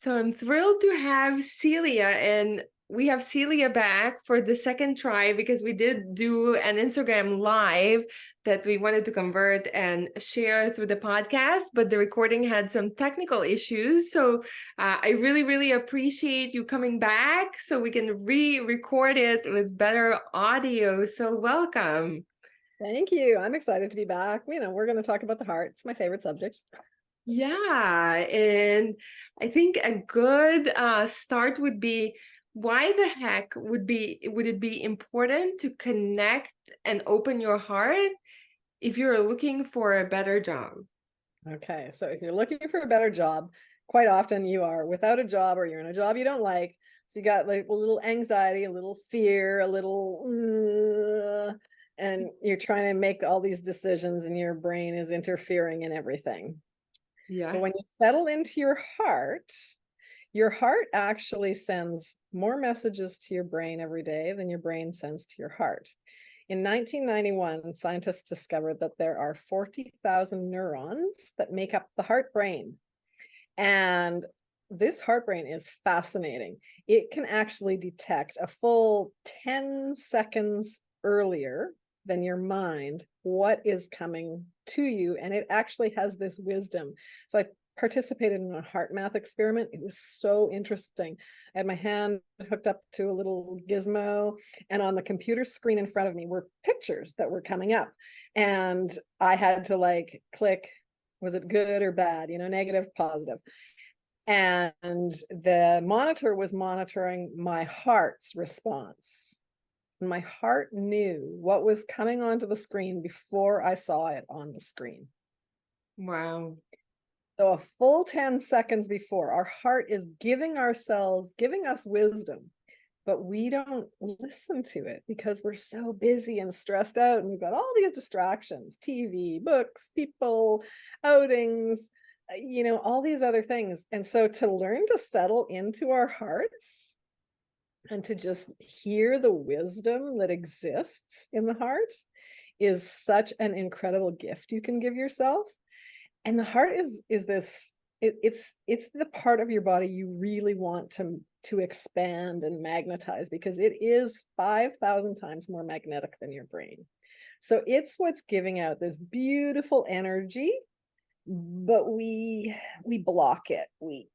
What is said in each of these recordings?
So I'm thrilled to have Celia, and we have Celia back for the second try because we did do an Instagram live that we wanted to convert and share through the podcast, but the recording had some technical issues. So I really, really appreciate you coming back so we can re-record it with better audio. So welcome. Thank you. I'm excited to be back. We're going to talk about the heart. It's my favorite subject. Yeah, and I think a good start would be why the heck would it be important to connect and open your heart if you're looking for a better job? Okay, so if you're looking for a better job, quite often you are without a job or you're in a job you don't like. So you got like a little anxiety, a little fear, a little, and you're trying to make all these decisions and your brain is interfering in everything. But Yeah. when you settle into your heart actually sends more messages to your brain every day than your brain sends to your heart. In 1991, scientists discovered that there are 40,000 neurons that make up the heart brain. And this heart brain is fascinating. It can actually detect a full 10 seconds earlier than your mind what is coming to you. And it actually has this wisdom. So I participated in a heart math experiment. It was so interesting. I had my hand hooked up to a little gizmo, and on the computer screen in front of me were pictures that were coming up. And I had to like click, was it good or bad, negative, positive. And the monitor was monitoring my heart's response. And my heart knew what was coming onto the screen before I saw it on the screen. Wow. So a full 10 seconds before, our heart is giving us wisdom, but we don't listen to it because we're so busy and stressed out, and we've got all these distractions, TV, books, people, outings, all these other things. And so to learn to settle into our hearts and to just hear the wisdom that exists in the heart is such an incredible gift you can give yourself. And the heart is this, it's the part of your body you really want to expand and magnetize, because it is 5,000 times more magnetic than your brain. So it's what's giving out this beautiful energy, but we block it. We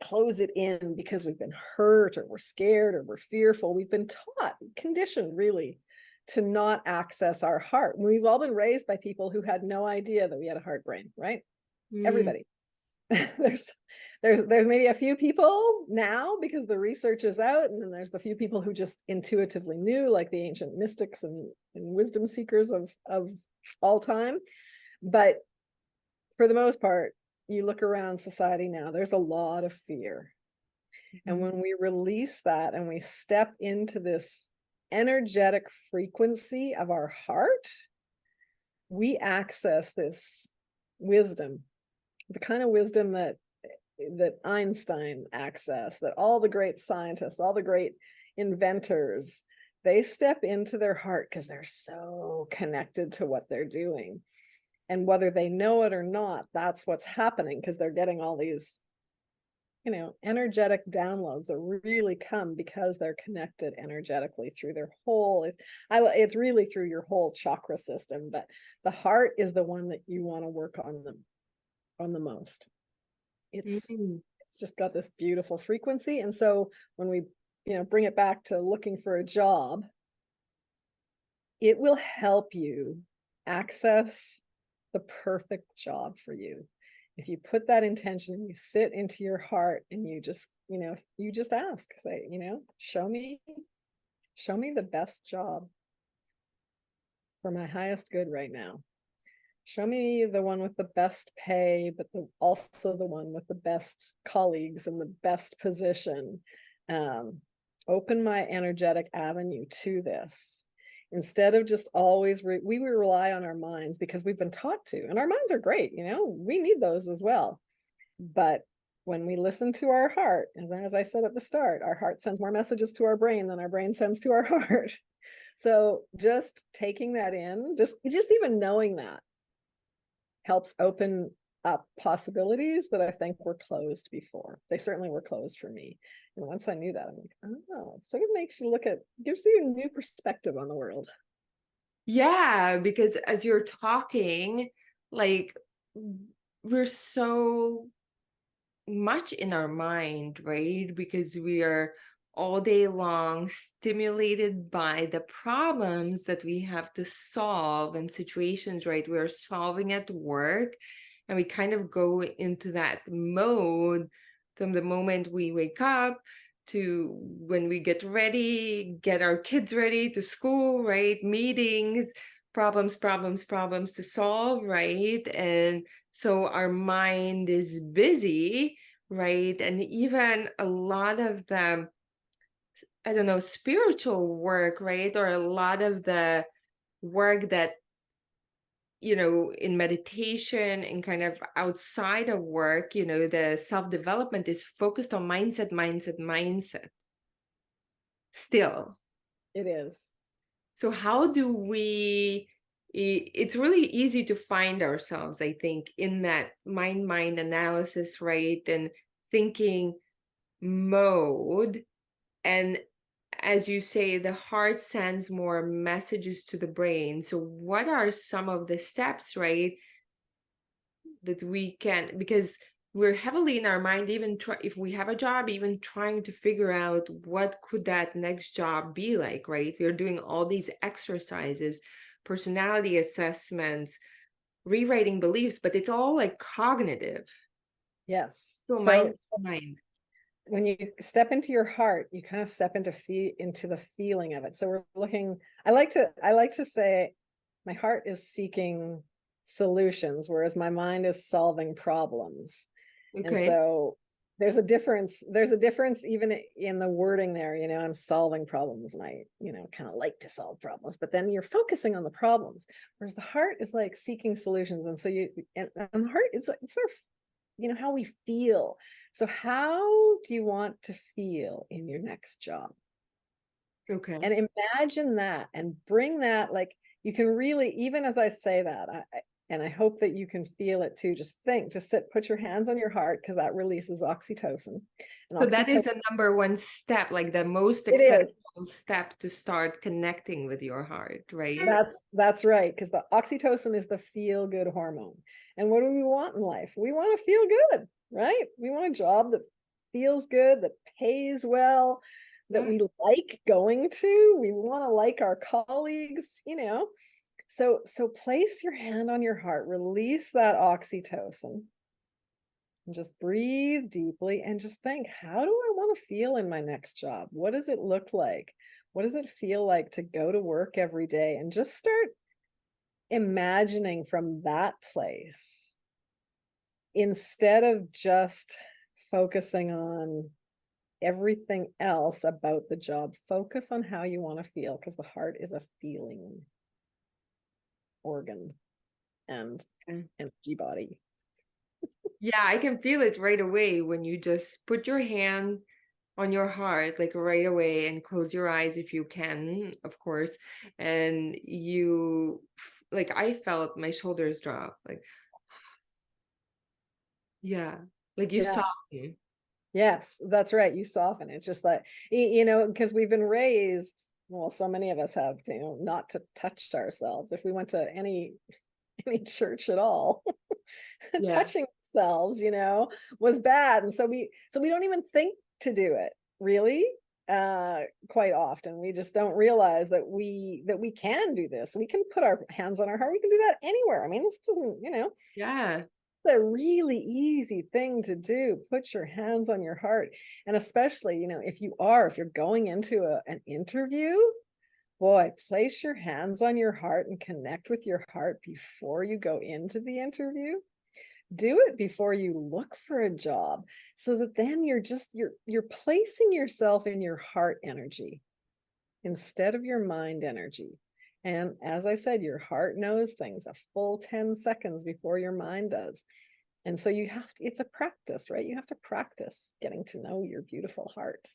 close it in because we've been hurt, or we're scared, or we're fearful. We've been taught, conditioned really, to not access our heart. We've all been raised by people who had no idea that we had a heart brain, right? Everybody. there's maybe a few people now because the research is out, and then there's the few people who just intuitively knew, like the ancient mystics and wisdom seekers of all time. But for the most part, you look around society now, there's a lot of fear. And when we release that and we step into this energetic frequency of our heart, we access this wisdom, the kind of wisdom that Einstein accessed, that all the great scientists, all the great inventors, they step into their heart because they're so connected to what they're doing. And whether they know it or not, that's what's happening, because they're getting all these energetic downloads that really come because they're connected energetically through their whole, it's really through your whole chakra system. But the heart is the one that you want to work on the most. It's just got this beautiful frequency. And so when we bring it back to looking for a job, it will help you access the perfect job for you. If you put that intention, you sit into your heart, and you just ask, say, show me the best job for my highest good right now. Show me the one with the best pay, but also the one with the best colleagues and the best position. Open my energetic avenue to this. Instead of just always, we rely on our minds because we've been taught to, and our minds are great, we need those as well. But when we listen to our heart, as I said at the start, our heart sends more messages to our brain than our brain sends to our heart. So just taking that in, just even knowing that helps open up possibilities that I think were closed before. They certainly were closed for me. And once I knew that, I'm like, oh, it sort of makes you gives you a new perspective on the world. Yeah, because as you're talking, like we're so much in our mind, right? Because we are all day long stimulated by the problems that we have to solve and situations, right? We're solving at work, and we kind of go into that mode from the moment we wake up to when we get ready, get our kids ready to school, right? Meetings, problems to solve, right? And so our mind is busy, right? And even a lot of the, I don't know, spiritual work, right? Or a lot of the work that, in meditation and kind of outside of work, the self-development is focused on mindset still. It is. So how do we, it's really easy to find ourselves, I think, in that mind analysis, right? And thinking mode. And as you say, the heart sends more messages to the brain. So what are some of the steps, right, that we can, because we're heavily in our mind, even if we have a job, even trying to figure out what could that next job be like, right? We're doing all these exercises, personality assessments, rewriting beliefs, but it's all like cognitive. Yes. So So mind. when you step into your heart, you kind of step into the feeling of it. So we're looking, I like to say my heart is seeking solutions, whereas my mind is solving problems. And Okay. so there's a difference even in the wording there. I'm solving problems, and I kind of like to solve problems, but then you're focusing on the problems, whereas the heart is like seeking solutions. And so and the heart, it's our, how we feel. So how do you want to feel in your next job? Okay. And imagine that and bring that, like, you can really, even as I say that, and I hope that you can feel it too. Just put your hands on your heart, because that releases oxytocin. And So that is oxytocin, the number one step, like the most it is. accessible step to start connecting with your heart, right? That's right, because the oxytocin is the feel good hormone. And what do we want in life? We want to feel good, right? We want a job that feels good, that pays well, that Yeah. we like going to. We want to like our colleagues. So place your hand on your heart, release that oxytocin, and just breathe deeply and just think, how do I want to feel in my next job? What does it look like? What does it feel like to go to work every day? And just start imagining from that place, instead of just focusing on everything else about the job. Focus on how you want to feel, because the heart is a feeling organ and Okay. energy body. Yeah, I can feel it right away when you just put your hand on your heart, like right away, and close your eyes if you can, of course. And like, I felt my shoulders drop, like, yeah, like you Yeah. soften. Yes, that's right. You soften. It's just like, because we've been raised, well, so many of us have, not to touch ourselves. If we went to any church at all, Yeah. touching ourselves, was bad. And so we don't even think to do it, really. Quite often we just don't realize that we can do this. We can put our hands on our heart. We can do that anywhere. I mean, this doesn't, Yeah. a really easy thing to do. Put your hands on your heart. And especially, if you're going into an interview, boy, place your hands on your heart and connect with your heart before you go into the interview. Do it before you look for a job, so that then you're placing yourself in your heart energy instead of your mind energy. And as I said, your heart knows things a full 10 seconds before your mind does. And so it's a practice, right? You have to practice getting to know your beautiful heart.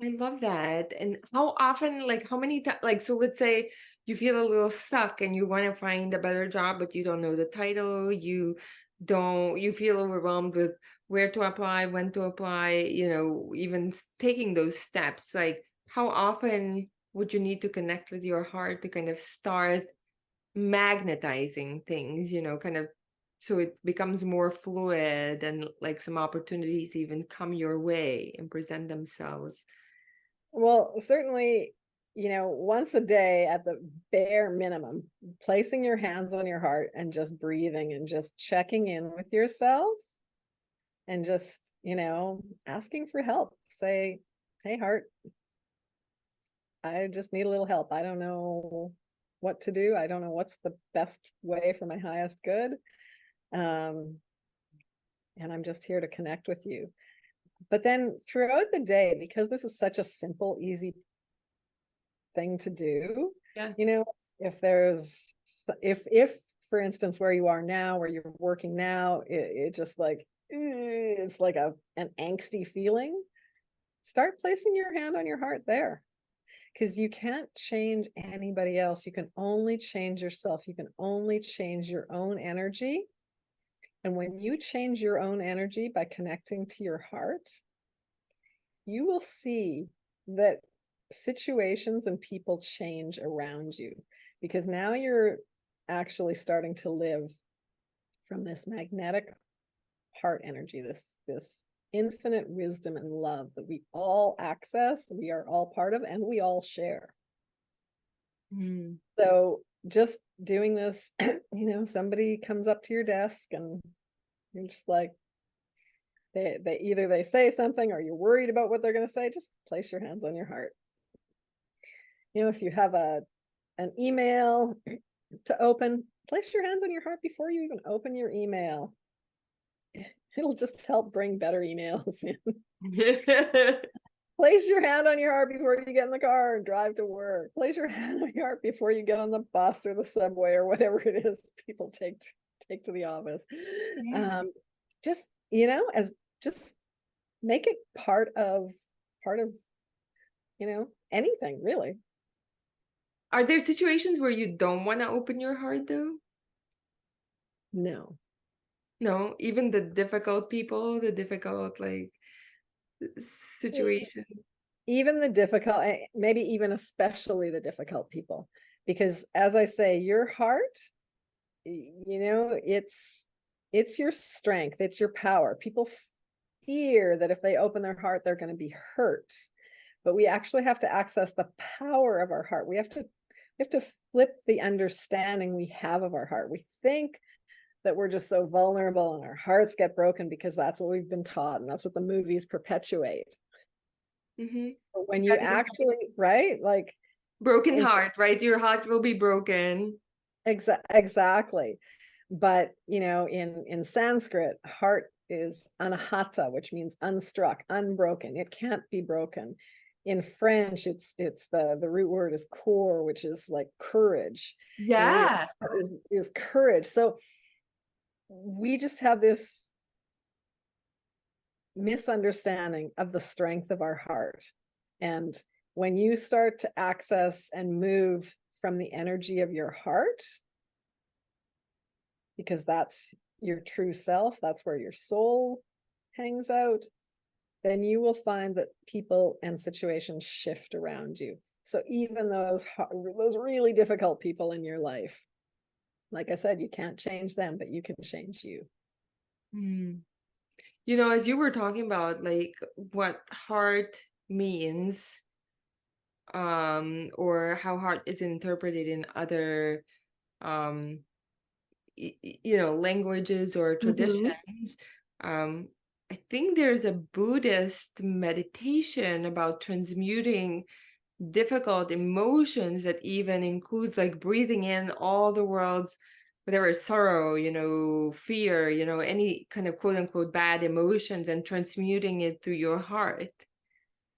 I love that. And how often, like how many times, like, so let's say you feel a little stuck and you want to find a better job, but you don't know the title, you feel overwhelmed with where to apply, when to apply, even taking those steps. Like, how often would you need to connect with your heart to kind of start magnetizing things, kind of so it becomes more fluid and like some opportunities even come your way and present themselves? Well, certainly, once a day at the bare minimum, placing your hands on your heart and just breathing and just checking in with yourself and just, asking for help. Say, hey, heart, I just need a little help. I don't know what to do. I don't know what's the best way for my highest good. Um, and I'm just here to connect with you. But then throughout the day, because this is such a simple, easy thing to do, Yeah. if there's if for instance where you are now, where you're working now, it just like it's like an angsty feeling, start placing your hand on your heart there, because you can't change anybody else. You can only change yourself. You can only change your own energy. And when you change your own energy by connecting to your heart, you will see that situations and people change around you, because now you're actually starting to live from this magnetic heart energy, this infinite wisdom and love that we all access, we are all part of, and we all share. Mm. So just doing this, somebody comes up to your desk and you're just like, they either they say something or you're worried about what they're going to say, just place your hands on your heart. If you have an email to open, place your hands on your heart before you even open your email. It'll just help bring better emails in. Place your hand on your heart before you get in the car and drive to work. Place your hand on your heart before you get on the bus or the subway or whatever it is people take to the office. Yeah. Just as just make it part of anything really. Are there situations where you don't want to open your heart though? No. No, even the difficult people, the difficult like situation. Even the difficult, maybe even especially the difficult people, because as I say, your heart, it's your strength, it's your power. People fear that if they open their heart, they're going to be hurt, but we actually have to access the power of our heart. We have to flip the understanding we have of our heart. We think that we're just so vulnerable and our hearts get broken because that's what we've been taught and that's what the movies perpetuate. Mm-hmm. But when you actually, right, like, Broken in, heart, right? Your heart will be broken. exactly. But in Sanskrit, heart is anahata, which means unstruck, unbroken. It can't be broken. In French, it's the root word is core, which is like courage. Your Yeah. heart is courage. So we just have this misunderstanding of the strength of our heart. And when you start to access and move from the energy of your heart, because that's your true self, that's where your soul hangs out, then you will find that people and situations shift around you. So even those really difficult people in your life, like I said, you can't change them, but you can change you. Mm. As you were talking about like what heart means, or how heart is interpreted in other um languages or Mm-hmm. traditions. um I think there's a Buddhist meditation about transmuting difficult emotions that even includes like breathing in all the world's whatever sorrow, fear, any kind of quote unquote bad emotions and transmuting it through your heart.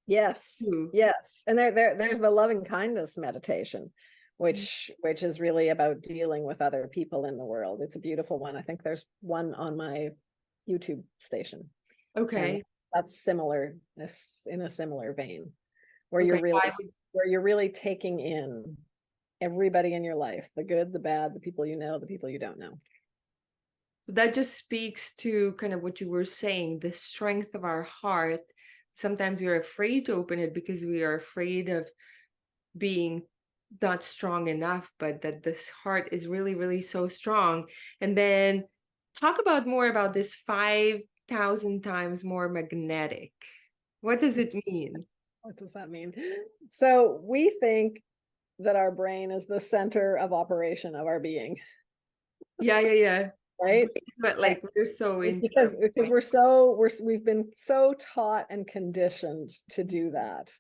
Yes, Ooh. yes. And there's the loving kindness meditation, which is really about dealing with other people in the world. It's a beautiful one. I think there's one on my YouTube station, and Okay. that's similar, in a similar vein. where Okay. you're really taking in everybody in your life, the good, the bad, the people you know, the people you don't know. So that just speaks to kind of what you were saying, the strength of our heart. Sometimes we are afraid to open it because we are afraid of being not strong enough, but that this heart is really, really so strong. And then talk about more about this 5,000 times more magnetic. What does it mean? What does that mean? So we think that our brain is the center of operation of our being, Yeah, yeah, yeah. right? But And like we're so into because our because we've been so taught and conditioned to do that.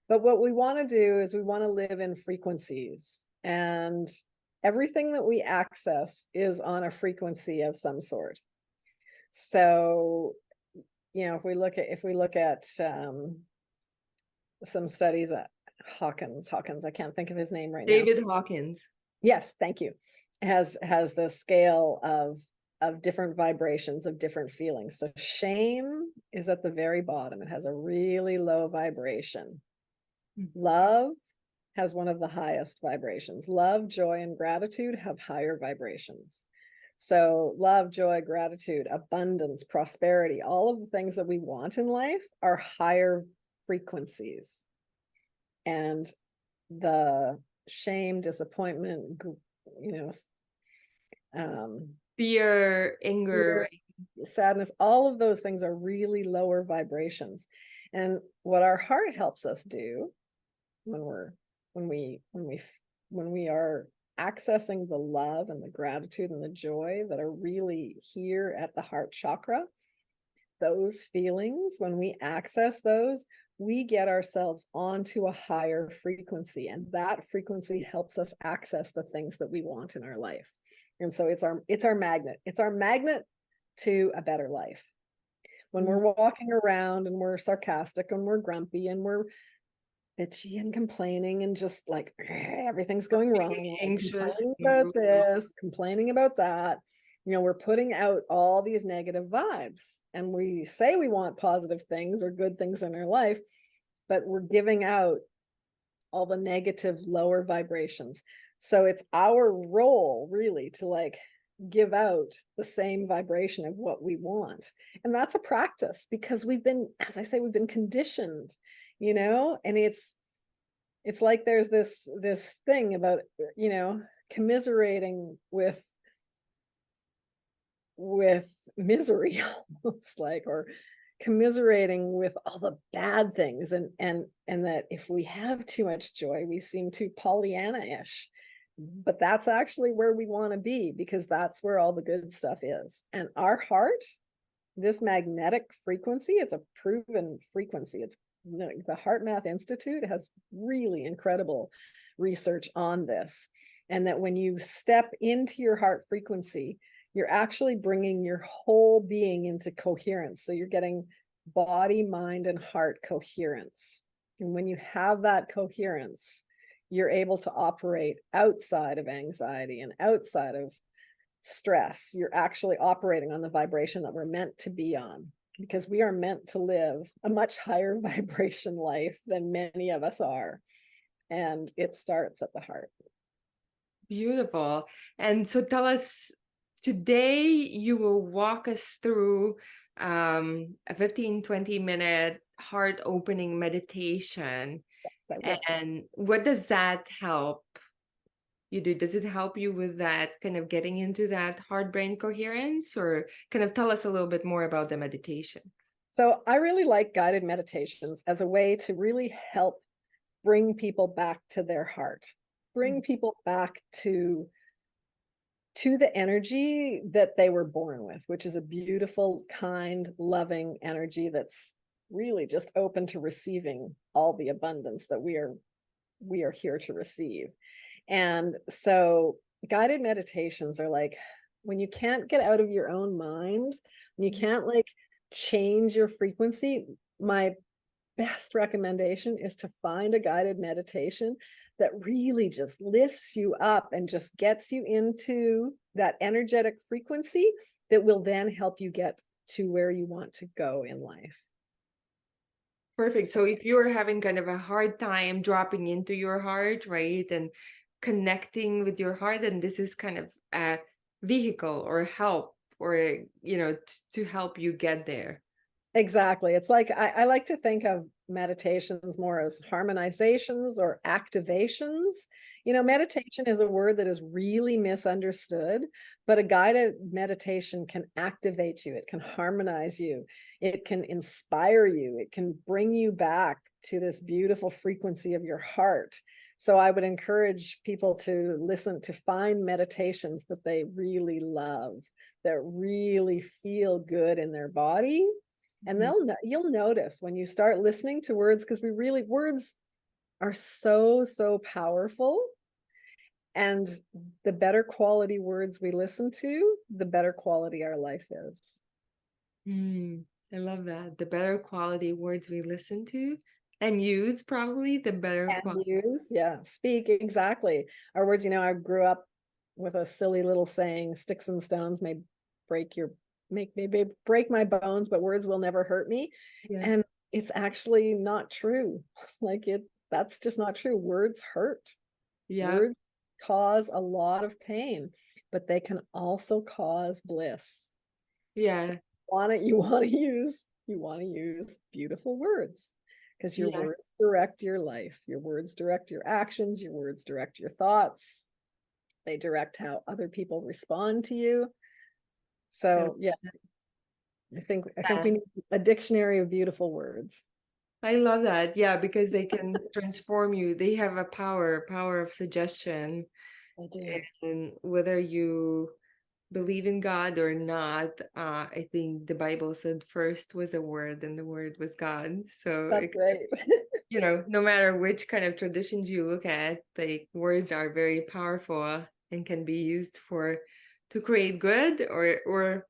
But what we want to do is we want to live in frequencies, and everything that we access is on a frequency of some sort. So, if we look at some studies at Hawkins, I can't think of his name right now. David Hawkins. Yes, thank you. Has the scale of different vibrations of different feelings. So shame is at the very bottom. It has a really low vibration. Love has one of the highest vibrations. Love, joy, and gratitude have higher vibrations. So love, joy, gratitude, abundance, prosperity, all of the things that we want in life are higher frequencies. And the shame, disappointment, Fear, anger. fear, sadness, all of those things are really lower vibrations. And what our heart helps us do when we are accessing the love and the gratitude and the joy that are really here at the heart chakra, those feelings, when we access those, we get ourselves onto a higher frequency, and that frequency helps us access the things that we want in our life. And so it's our magnet to a better life. When we're walking around and we're sarcastic and we're grumpy and we're bitchy and complaining and just like everything's going wrong, Anxious. complaining about this, complaining about that, we're putting out all these negative vibes, and we say we want positive things or good things in our life, but we're giving out all the negative lower vibrations. So it's our role really to like give out the same vibration of what we want. And that's a practice because we've been, as I say, we've been conditioned, and it's like there's this thing about, commiserating with misery almost, like, or commiserating with all the bad things, and that if we have too much joy we seem too Pollyanna-ish, but that's actually where we want to be, because that's where all the good stuff is. And our heart, this magnetic frequency, it's a proven frequency. It's the Heart Math Institute has really incredible research on this, and that when you step into your heart frequency, you're actually bringing your whole being into coherence. So you're getting body, mind, and heart coherence. And when you have that coherence, you're able to operate outside of anxiety and outside of stress. You're actually operating on the vibration that we're meant to be on, because we are meant to live a much higher vibration life than many of us are. And it starts at the heart. Beautiful. And so tell us, today you will walk us through a 15-20 minute heart opening meditation. Yes, And what does that help you do? Does it help you with that kind of getting into that heart brain coherence, or kind of tell us a little bit more about the meditation? So I really like guided meditations as a way to really help bring people back to their heart, bring people back to the energy that they were born with, which is a beautiful, kind, loving energy that's really just open to receiving all the abundance that we are here to receive. And so guided meditations are like when you can't get out of your own mind, when you can't like change your frequency, my best recommendation is to find a guided meditation that really just lifts you up and just gets you into that energetic frequency that will then help you get to where you want to go in life. Perfect. So if you're having kind of a hard time dropping into your heart, right, and connecting with your heart, then this is kind of a vehicle or help or, to help you get there. Exactly. It's like I like to think of meditations more as harmonizations or activations. Meditation is a word that is really misunderstood, but a guided meditation can activate you, it can harmonize you, it can inspire you, it can bring you back to this beautiful frequency of your heart. So I would encourage people to find meditations that they really love, that really feel good in their body. And Mhm. you'll notice when you start listening to words, because words are so powerful. And the better quality words we listen to, the better quality our life is. I love that. The better quality words we listen to and use, probably the better And quality. use, yeah, speak, exactly. Our words, I grew up with a silly little saying, sticks and stones may break your maybe break my bones, but words will never hurt me. Yeah. And it's actually not true. That's just not true. Words hurt. Yeah. Words cause a lot of pain, but they can also cause bliss. So Yeah. you want to use beautiful words, because your Yeah. words direct your life. Your words direct your actions, your words direct your thoughts. They direct how other people respond to you. I love So yeah, I think we that. need a dictionary of beautiful words. I love that. Yeah, because they can transform you. They have a power of suggestion. I do. And whether you believe in God or not, I think the Bible said first was a word and the word was God. So, That's right. no matter which kind of traditions you look at, like words are very powerful and can be used to create good or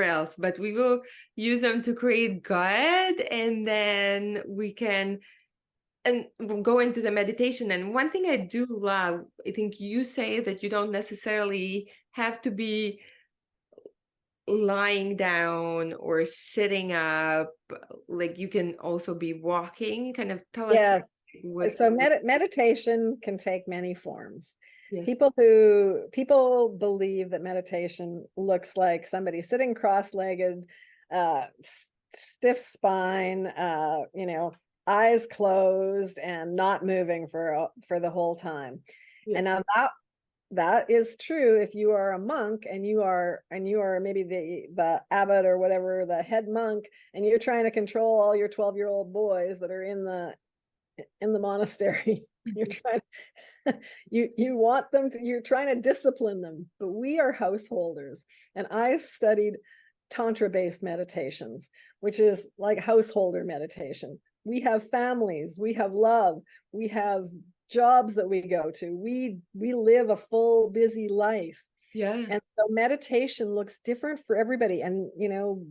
else. But we will use them to create good, and then we can and we'll go into the meditation. And one thing I do love, I think you say that you don't necessarily have to be lying down or sitting up, like you can also be walking. Kind of tell us Yes. what. So meditation can take many forms. Yes. People believe that meditation looks like somebody sitting cross-legged, stiff spine, eyes closed and not moving for the whole time. Yeah. And now that is true if you are a monk and you are maybe the abbot or whatever, the head monk, and you're trying to control all your 12-year-old boys that are in the monastery. You're trying you want them to, you're trying to discipline them. But we are householders, and I've studied tantra based meditations, which is like householder meditation. We have families, we have love, we have jobs that we go to, we live a full busy life. Yeah. And so meditation looks different for everybody. And,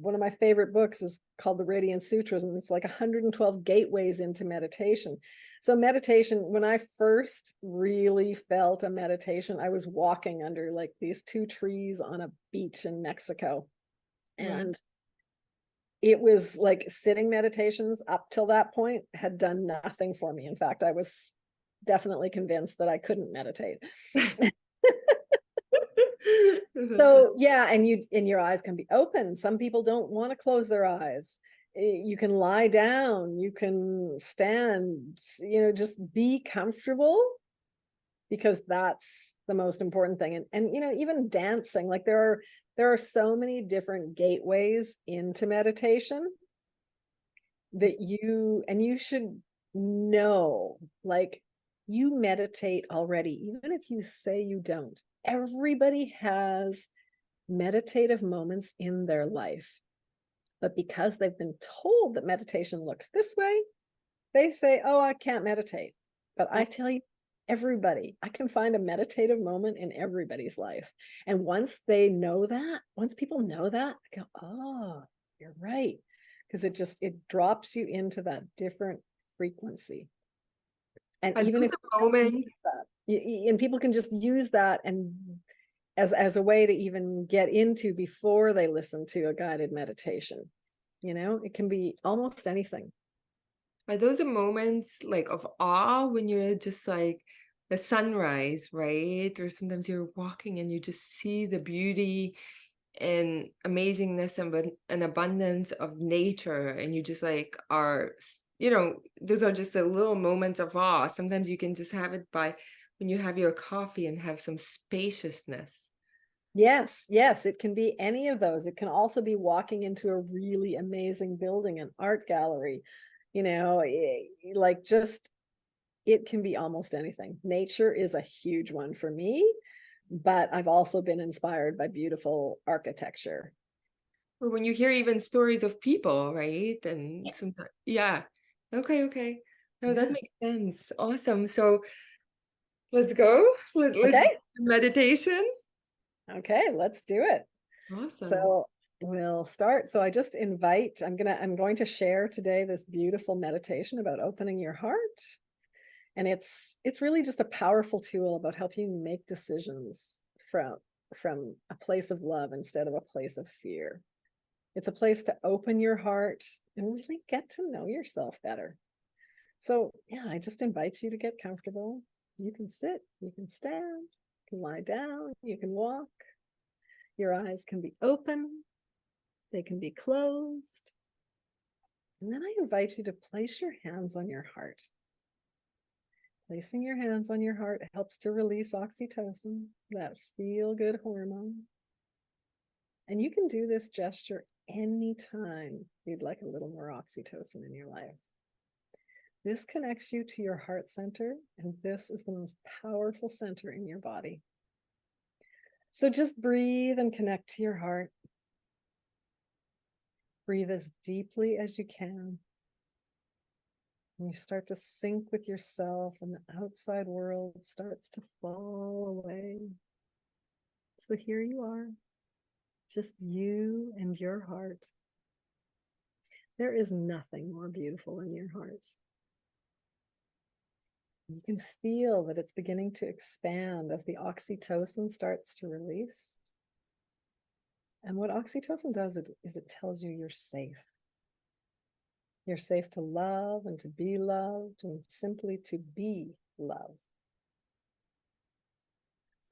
one of my favorite books is called The Radiant Sutras, and it's like 112 gateways into meditation. So meditation, when I first really felt a meditation, I was walking under like these two trees on a beach in Mexico. Wow. And it was like sitting meditations up till that point had done nothing for me. In fact, I was definitely convinced that I couldn't meditate. So yeah, and your eyes can be open. Some people don't want to close their eyes. You can lie down, you can stand, just be comfortable, because that's the most important thing. And even dancing, like there are so many different gateways into meditation that you should know. Like, you meditate already, even if you say you don't. Everybody has meditative moments in their life, but because they've been told that meditation looks this way, they say, oh, I can't meditate. But I tell you, I can find a meditative moment in everybody's life. And once people know that, I go, oh, you're right. Because it drops you into that different frequency. And And even those if are just use moments. that, and people can just use that and as a way to even get into before they listen to a guided meditation. It can be almost anything. Are those the moments like of awe when you're just like the sunrise, right? Or sometimes you're walking and you just see the beauty and amazingness and abundance of nature, and you just like are, those are just the little moments of awe. Sometimes you can just have it by when you have your coffee and have some spaciousness. Yes, yes, it can be any of those. It can also be walking into a really amazing building, an art gallery, like just it can be almost anything. Nature is a huge one for me, but I've also been inspired by beautiful architecture. Or when you hear even stories of people, right? And sometimes, yeah. Okay, okay. No, that Yeah. makes sense. Awesome. So let's go. Let's Okay. meditation. Okay, let's do it. Awesome. So we'll start. So I just invite, I'm going to share today this beautiful meditation about opening your heart. And it's really just a powerful tool about helping you make decisions from from a place of love instead of a place of fear. It's a place to open your heart and really get to know yourself better. So, yeah, I just invite you to get comfortable. You can sit, you can stand, you can lie down, you can walk. Your eyes can be open, they can be closed. And then I invite you to place your hands on your heart. Placing your hands on your heart helps to release oxytocin, that feel good hormone. And you can do this gesture anytime you'd like a little more oxytocin in your life. This connects you to your heart center, and this is the most powerful center in your body. So just breathe and connect to your heart. Breathe as deeply as you can. And you start to sync with yourself, and the outside world starts to fall away. So here you are, just you and your heart. There is nothing more beautiful than your heart. You can feel that it's beginning to expand as the oxytocin starts to release. And what oxytocin does is it tells you you're safe. You're safe to love and to be loved and simply to be loved.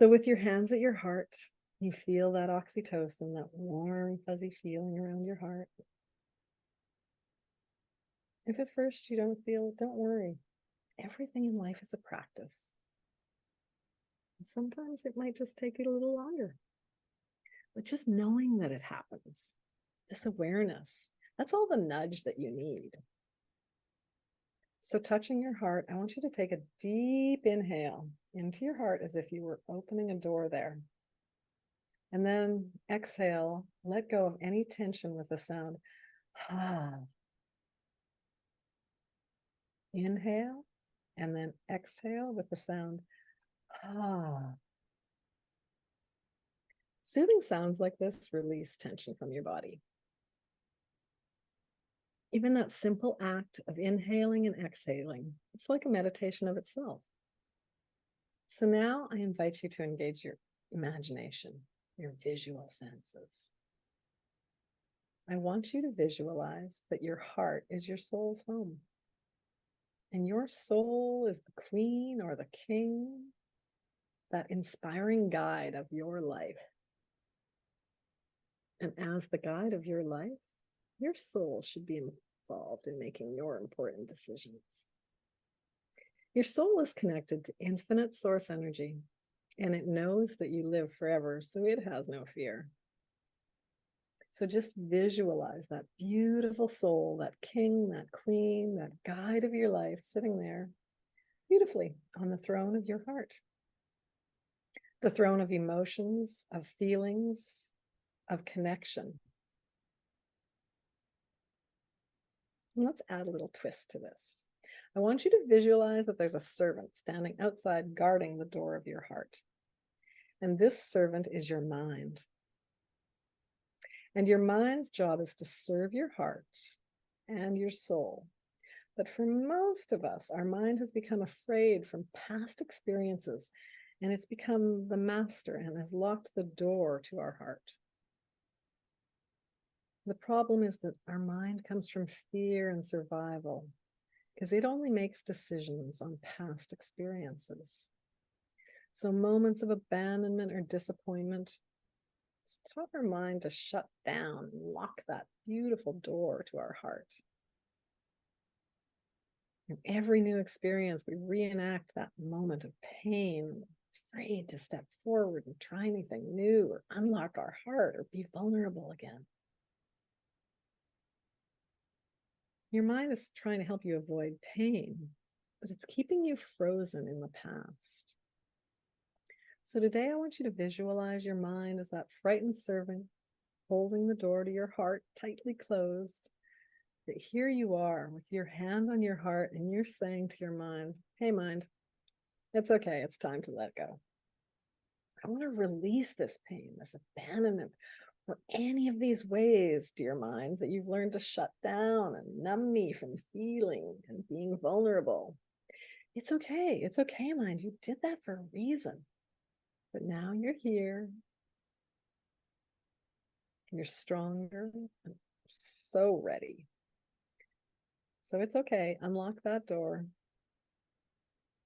So with your hands at your heart, you feel that oxytocin, that warm, fuzzy feeling around your heart. If at first you don't feel it, don't worry. Everything in life is a practice. Sometimes it might just take you a little longer. But just knowing that it happens, this awareness, that's all the nudge that you need. So touching your heart, I want you to take a deep inhale into your heart as if you were opening a door there. And then exhale, let go of any tension with the sound. Ah. Inhale, and then exhale with the sound. Ah. Soothing sounds like this release tension from your body. Even that simple act of inhaling and exhaling, it's like a meditation of itself. So now I invite you to engage your imagination, your visual senses. I want you to visualize that your heart is your soul's home. And your soul is the queen or the king, that inspiring guide of your life. And as the guide of your life, your soul should be involved in making your important decisions. Your soul is connected to infinite source energy, and it knows that you live forever, so it has no fear. So just visualize that beautiful soul, that king, that queen, that guide of your life sitting there beautifully on the throne of your heart. The throne of emotions, of feelings, of connection. And let's add a little twist to this. I want you to visualize that there's a servant standing outside guarding the door of your heart. And this servant is your mind. And your mind's job is to serve your heart and your soul. But for most of us, our mind has become afraid from past experiences, and it's become the master and has locked the door to our heart. The problem is that our mind comes from fear and survival. because it only makes decisions on past experiences. So moments of abandonment or disappointment, it's taught our mind to shut down and lock that beautiful door to our heart. In every new experience, we reenact that moment of pain, afraid to step forward and try anything new or unlock our heart or be vulnerable again. Your mind is trying to help you avoid pain, but it's keeping you frozen in the past. So today I want you to visualize your mind as that frightened servant holding the door to your heart tightly closed. That here you are with your hand on your heart and you're saying to your mind, hey mind, it's okay, it's time to let go. I want to release this pain, this abandonment, or any of these ways, dear mind, that you've learned to shut down and numb me from feeling and being vulnerable. It's okay, mind. You did that for a reason. But now you're here. You're stronger and so ready. So it's okay. Unlock that door.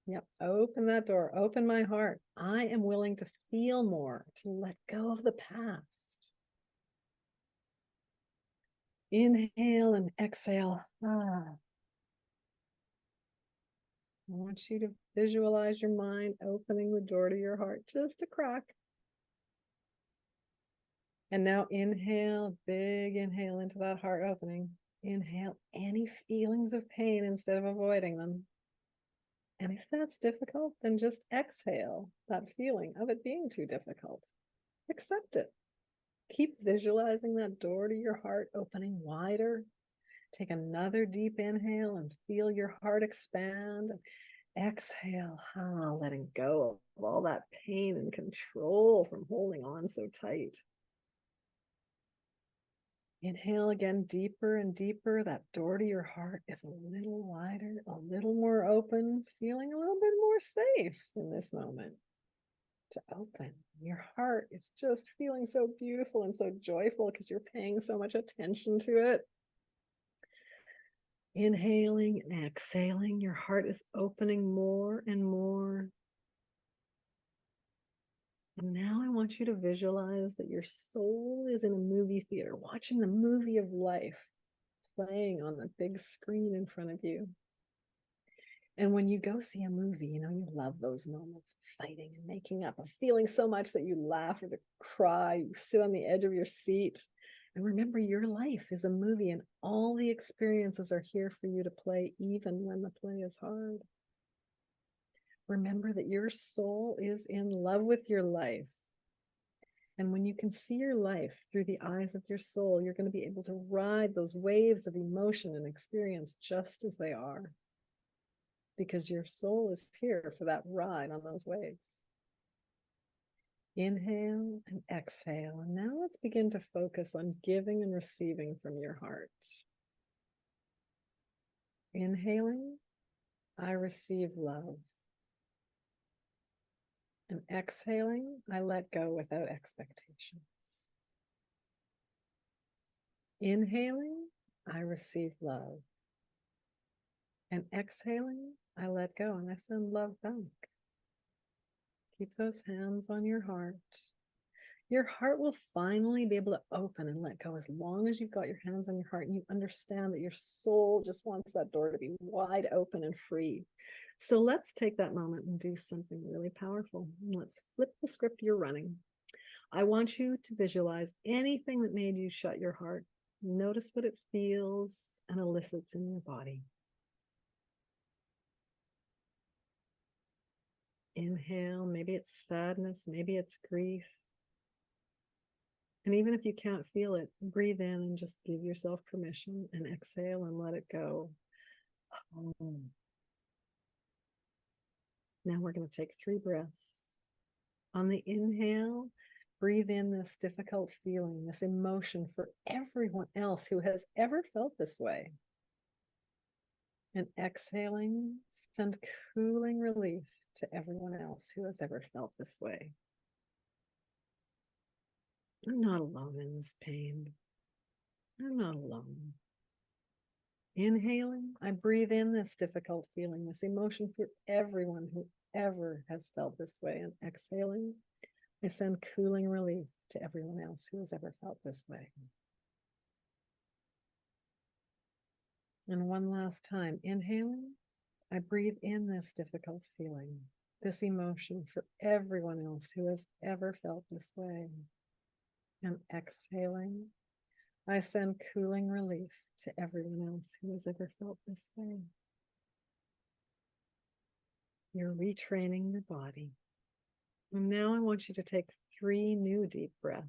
Yep. Open that door. Open my heart. I am willing to feel more, to let go of the past. Inhale and exhale. I want you to visualize your mind opening the door to your heart, just a crack. And now inhale, big inhale into that heart opening. Inhale any feelings of pain instead of avoiding them. And if that's difficult, then just exhale that feeling of it being too difficult. Accept it. Keep visualizing that door to your heart opening wider. Take another deep inhale and feel your heart expand. Exhale, letting go of all that pain and control from holding on so tight. Inhale again, deeper and deeper. That door to your heart is a little wider, a little more open, feeling a little bit more safe in this moment to open. Your heart is just feeling so beautiful and so joyful because you're paying so much attention to it. Inhaling and exhaling, your heart is opening more and more. And now I want you to visualize that your soul is in a movie theater, watching the movie of life playing on the big screen in front of you. And when you go see a movie, you love those moments of fighting and making up, of feeling so much that you laugh or cry, you sit on the edge of your seat. And remember, your life is a movie and all the experiences are here for you to play, even when the play is hard. Remember that your soul is in love with your life. And when you can see your life through the eyes of your soul, you're going to be able to ride those waves of emotion and experience just as they are. Because your soul is here for that ride on those waves. Inhale and exhale. And now let's begin to focus on giving and receiving from your heart. Inhaling, I receive love. And exhaling, I let go without expectations. Inhaling, I receive love. And exhaling, I let go and I send love back. Keep those hands on your heart. Your heart will finally be able to open and let go as long as you've got your hands on your heart and you understand that your soul just wants that door to be wide open and free. So let's take that moment and do something really powerful. Let's flip the script you're running. I want you to visualize anything that made you shut your heart. Notice what it feels and elicits in your body. Inhale, maybe it's sadness, maybe it's grief. And even if you can't feel it, breathe in and just give yourself permission and exhale and let it go. Now we're going to take 3 breaths. On the inhale, breathe in this difficult feeling, this emotion for everyone else who has ever felt this way. And exhaling, send cooling relief to everyone else who has ever felt this way. I'm not alone in this pain. I'm not alone. Inhaling, I breathe in this difficult feeling, this emotion for everyone who ever has felt this way. And exhaling, I send cooling relief to everyone else who has ever felt this way. And one last time, inhaling, I breathe in this difficult feeling, this emotion for everyone else who has ever felt this way. And exhaling, I send cooling relief to everyone else who has ever felt this way. You're retraining your body. And now I want you to take 3 new deep breaths.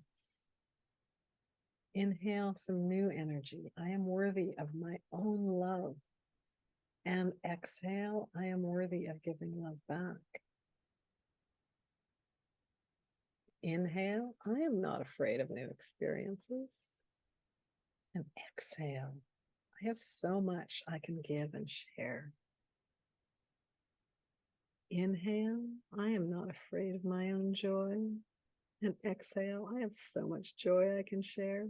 Inhale some new energy. I am worthy of my own love. And exhale, I am worthy of giving love back. Inhale, I am not afraid of new experiences. And exhale, I have so much I can give and share. Inhale, I am not afraid of my own joy. And exhale, I have so much joy I can share.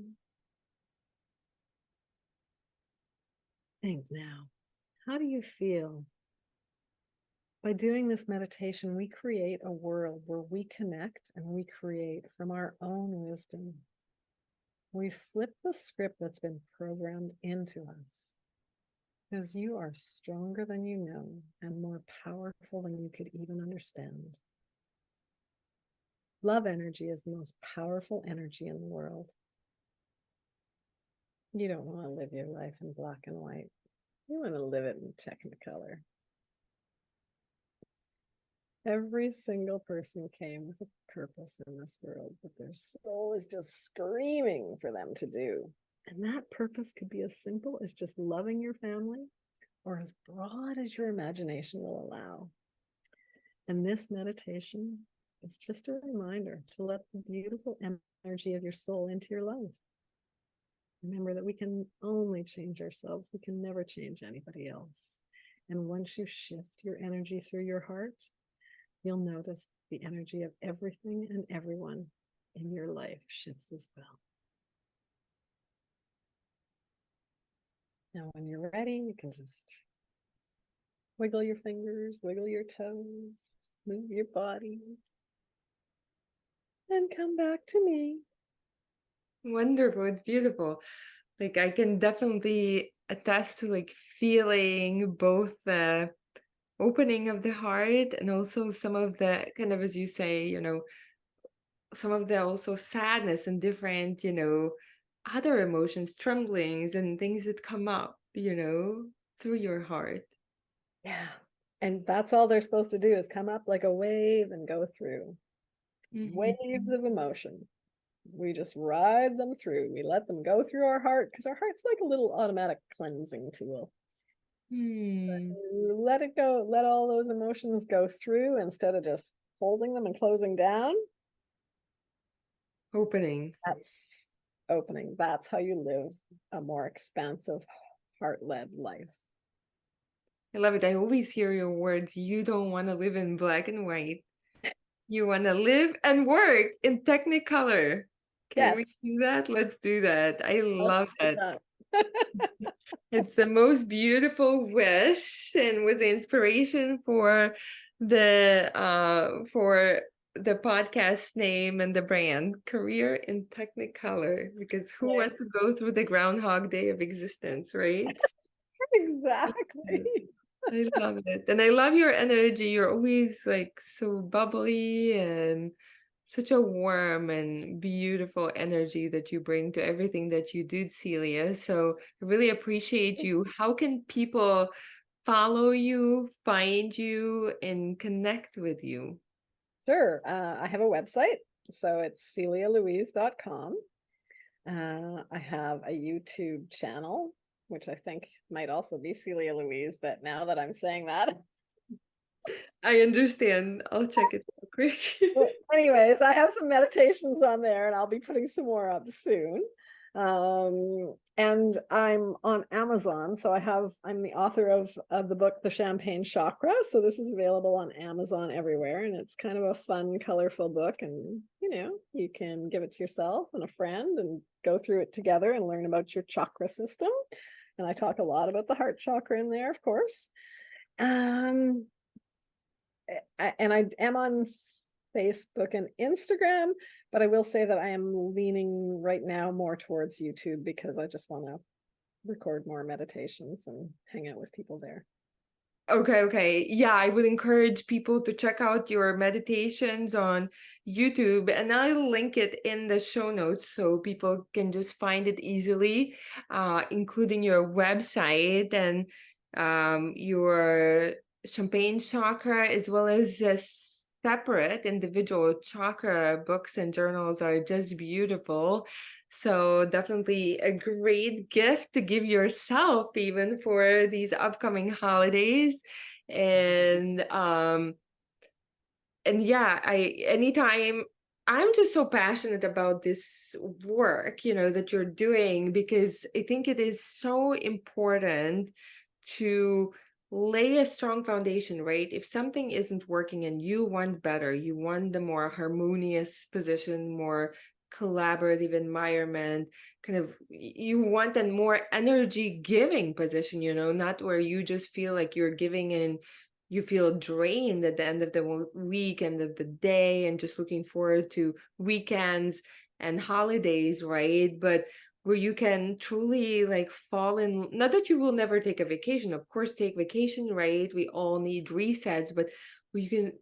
Think now, how do you feel? By doing this meditation, we create a world where we connect and we create from our own wisdom. We flip the script that's been programmed into us. Because you are stronger than you know and more powerful than you could even understand. Love energy is the most powerful energy in the world. You don't want to live your life in black and white. You want to live it in technicolor. Every single person came with a purpose in this world, but their soul is just screaming for them to do. And that purpose could be as simple as just loving your family, or as broad as your imagination will allow. And this meditation is just a reminder to let the beautiful energy of your soul into your life. Remember that we can only change ourselves. We can never change anybody else. And once you shift your energy through your heart, you'll notice the energy of everything and everyone in your life shifts as well. Now, when you're ready, you can just wiggle your fingers, wiggle your toes, move your body, and come back to me. Wonderful. It's beautiful. Like I can definitely attest to like feeling both the opening of the heart and also some of the kind of, as you say, some of the also sadness and different, other emotions, tremblings and things that come up, through your heart. Yeah. And that's all they're supposed to do is come up like a wave and go through. Waves of emotion. We just ride them through. We let them go through our heart because our heart's like a little automatic cleansing tool. Let it go, let all those emotions go through instead of just holding them and closing down. Opening. That's opening. That's how you live a more expansive, heart-led life. I love it. I always hear your words. You don't want to live in black and white. You want to live and work in technicolor. Can we Yes. do that? Let's do that. I love that. That. It's the most beautiful wish and was the inspiration for the podcast name and the brand Career in Technicolor, because who Yeah. wants to go through the Groundhog Day of existence, right? Exactly. I love it. And I love your energy. You're always like so bubbly and such a warm and beautiful energy that you bring to everything that you do, Celia. So I really appreciate you. How can people follow you, find you, and connect with you? Sure. I have a website. So it's celialouise.com. I have a YouTube channel, which I think might also be Celia Louise, but now that I'm saying that. I understand. I'll check it real quick. Well, anyways, I have some meditations on there and I'll be putting some more up soon. And I'm on Amazon. So I'm the author of the book, The Champagne Chakra. So this is available on Amazon everywhere. And it's kind of a fun, colorful book. And, you can give it to yourself and a friend and go through it together and learn about your chakra system. And I talk a lot about the heart chakra in there, of course. Um, and I am on Facebook and Instagram, but I will say that I am leaning right now more towards YouTube because I just want to record more meditations and hang out with people there. Okay. Yeah, I would encourage people to check out your meditations on YouTube, and I'll link it in the show notes so people can just find it easily, including your website and your champagne chakra, as well as the separate individual chakra books and journals are just beautiful. So definitely a great gift to give yourself even for these upcoming holidays. And yeah, anytime I'm just so passionate about this work, that you're doing, because I think it is so important to lay a strong foundation, right? If something isn't working and you want better, you want the more harmonious position, more collaborative environment, kind of you want a more energy giving position, not where you just feel like you're giving and you feel drained at the end of the week, end of the day, and just looking forward to weekends and holidays, right? But where you can truly like fall in, not that you will never take a vacation, of course, take vacation, right? We all need resets, but where you can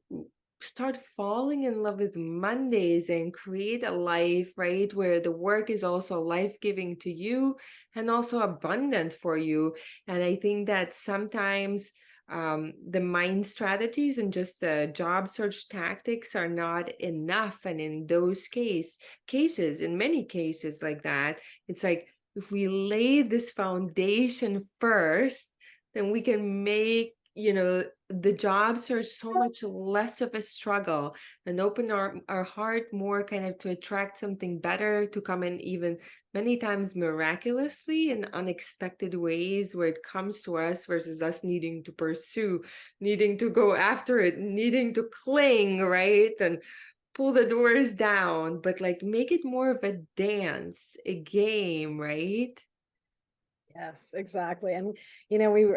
start falling in love with Mondays and create a life, right? Where the work is also life-giving to you and also abundant for you. And I think that sometimes the mind strategies and just the job search tactics are not enough. And in those cases, in many cases like that, it's like if we lay this foundation first, then we can make, the job search so much less of a struggle and open our heart more kind of to attract something better to come in even many times miraculously in unexpected ways where it comes to us versus us needing to pursue, needing to go after it, needing to cling, right? And pull the doors down, but like make it more of a dance, a game, right? Yes, exactly. And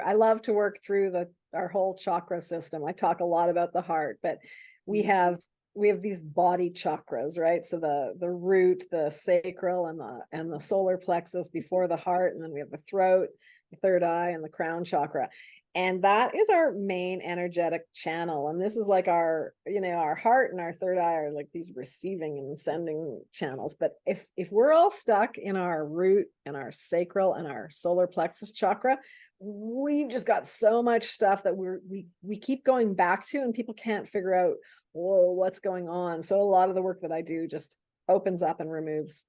I love to work through our whole chakra system. I talk a lot about the heart, but we have these body chakras, right? So the root, the sacral, and the solar plexus before the heart, and then we have the throat, the third eye, and the crown chakra. And that is our main energetic channel. And this is like our heart and our third eye are like these receiving and sending channels. But if we're all stuck in our root and our sacral and our solar plexus chakra, we've just got so much stuff that we keep going back to, and people can't figure out, whoa, what's going on. So a lot of the work that I do just opens up and removes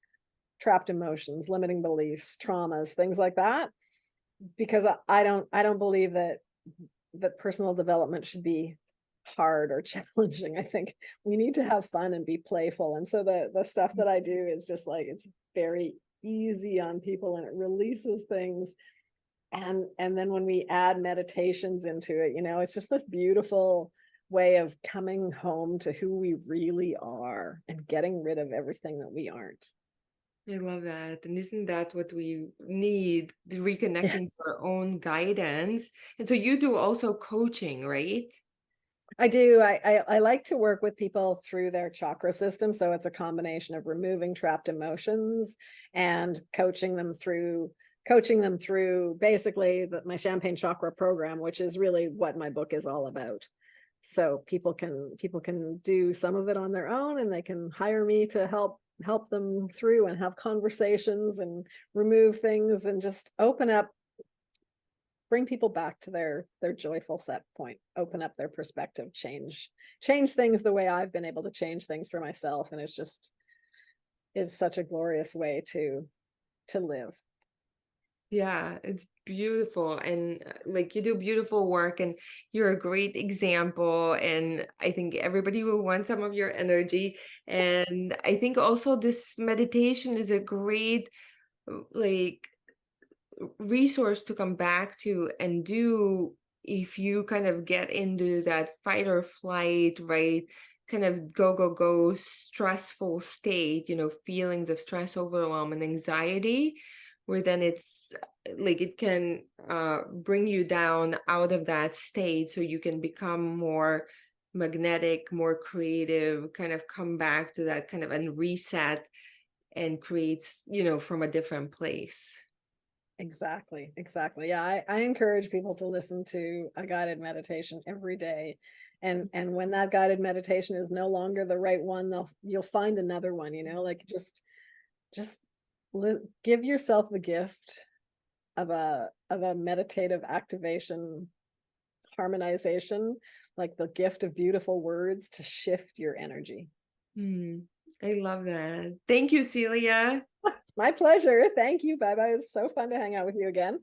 trapped emotions, limiting beliefs, traumas, things like that, because I don't believe that personal development should be hard or challenging. I think we need to have fun and be playful. And so the stuff that I do is just like, it's very easy on people and it releases things. And then when we add meditations into it, it's just this beautiful way of coming home to who we really are and getting rid of everything that we aren't. I love that. And isn't that what we need? The reconnecting Yes. to our own guidance. And so you do also coaching, right? I do. I like to work with people through their chakra system. So it's a combination of removing trapped emotions and coaching them through basically my champagne chakra program, which is really what my book is all about. So people can do some of it on their own, and they can hire me to help them through and have conversations and remove things and just open up, bring people back to their joyful set point, open up their perspective, change things the way I've been able to change things for myself. And it's just is such a glorious way to live. Yeah, it's beautiful. And like you do beautiful work and you're a great example. And I think everybody will want some of your energy. And I think also this meditation is a great like resource to come back to and do if you kind of get into that fight or flight, right? Kind of go stressful state, feelings of stress, overwhelm, and anxiety, where then it's like it can bring you down out of that state so you can become more magnetic, more creative, kind of come back to that kind of and reset and creates, from a different place. Exactly. Exactly. Yeah. I encourage people to listen to a guided meditation every day. And when that guided meditation is no longer the right one, you'll find another one, like just give yourself the gift of a meditative activation harmonization, like the gift of beautiful words to shift your energy. I love that. Thank you, Celia. My pleasure. Thank you. Bye bye. It's so fun to hang out with you again.